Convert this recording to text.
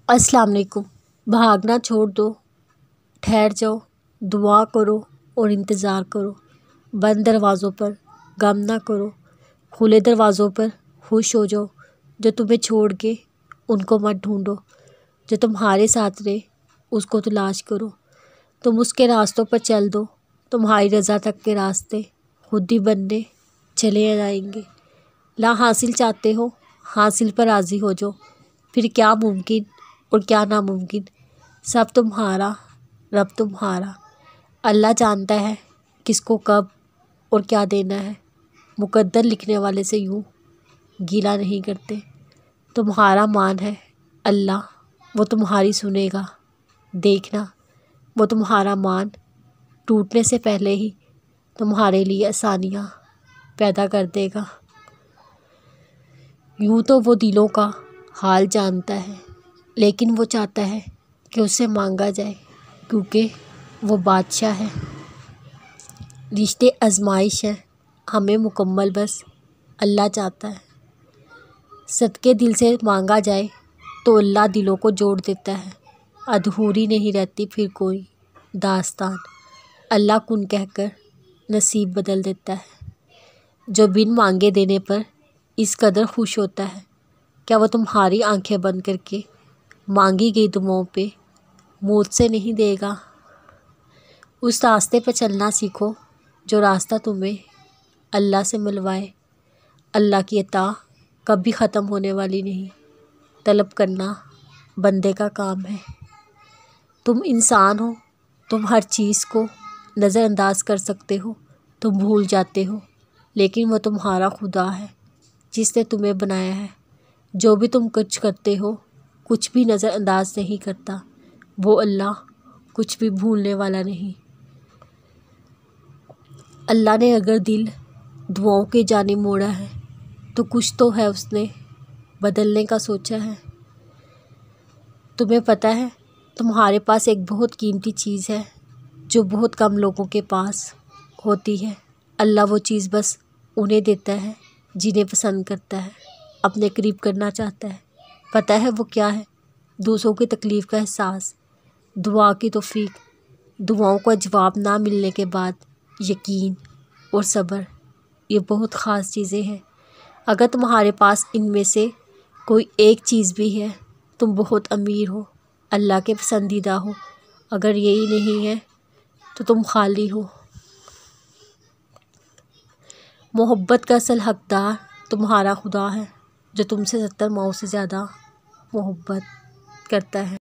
السلام علیکم۔ بھاگنا چھوڑ دو، ٹھہر جاؤ، دعا کرو اور انتظار کرو۔ بند دروازوں پر غم نہ کرو، کھلے دروازوں پر خوش ہو جاؤ۔ جو تمہیں چھوڑ کے ان کو مت ڈھونڈو، جو تمہارے ساتھ رہے اس کو تلاش کرو۔ تم اس کے راستوں پر چل دو، تمہاری رضا تک کے راستے خود ہی بننے چلے جائیں گے۔ لا حاصل چاہتے ہو، حاصل پر راضی ہو جاؤ۔ پھر کیا ممکن اور کیا ناممکن، سب تمہارا، رب تمہارا۔ اللہ جانتا ہے کس کو کب اور کیا دینا ہے۔ مقدر لکھنے والے سے یوں گیلا نہیں کرتے۔ تمہارا مان ہے اللہ، وہ تمہاری سنے گا۔ دیکھنا، وہ تمہارا مان ٹوٹنے سے پہلے ہی تمہارے لیے آسانیاں پیدا کر دے گا۔ یوں تو وہ دلوں کا حال جانتا ہے، لیکن وہ چاہتا ہے کہ اس سے مانگا جائے، کیونکہ وہ بادشاہ ہے۔ رشتے آزمائش ہیں، ہمیں مکمل بس اللہ چاہتا ہے۔ صدقے دل سے مانگا جائے تو اللہ دلوں کو جوڑ دیتا ہے۔ ادھوری نہیں رہتی پھر کوئی داستان، اللہ کن کہہ کر نصیب بدل دیتا ہے۔ جو بن مانگے دینے پر اس قدر خوش ہوتا ہے، کیا وہ تمہاری آنکھیں بند کر کے مانگی گئی دعاؤں پہ موت سے نہیں دے گا؟ اس راستے پہ چلنا سیکھو جو راستہ تمہیں اللہ سے ملوائے۔ اللہ کی عطا کبھی ختم ہونے والی نہیں، طلب کرنا بندے کا کام ہے۔ تم انسان ہو، تم ہر چیز کو نظر انداز کر سکتے ہو، تم بھول جاتے ہو، لیکن وہ تمہارا خدا ہے جس نے تمہیں بنایا ہے۔ جو بھی تم کچھ کرتے ہو کچھ بھی نظر انداز نہیں کرتا، وہ اللہ کچھ بھی بھولنے والا نہیں۔ اللہ نے اگر دل دعاؤں کی جانب موڑا ہے تو کچھ تو ہے اس نے بدلنے کا سوچا ہے۔ تمہیں پتہ ہے تمہارے پاس ایک بہت قیمتی چیز ہے جو بہت کم لوگوں کے پاس ہوتی ہے۔ اللہ وہ چیز بس انہیں دیتا ہے جنہیں پسند کرتا ہے، اپنے قریب کرنا چاہتا ہے۔ پتہ ہے وہ کیا ہے؟ دوسروں کی تکلیف کا احساس، دعا کی توفیق، دعاؤں کا جواب نہ ملنے کے بعد یقین اور صبر۔ یہ بہت خاص چیزیں ہیں۔ اگر تمہارے پاس ان میں سے کوئی ایک چیز بھی ہے، تم بہت امیر ہو، اللہ کے پسندیدہ ہو۔ اگر یہی نہیں ہے تو تم خالی ہو۔ محبت کا اصل حقدار تمہارا خدا ہے، جو تم سے 70 ماؤں سے زیادہ محبت کرتا ہے۔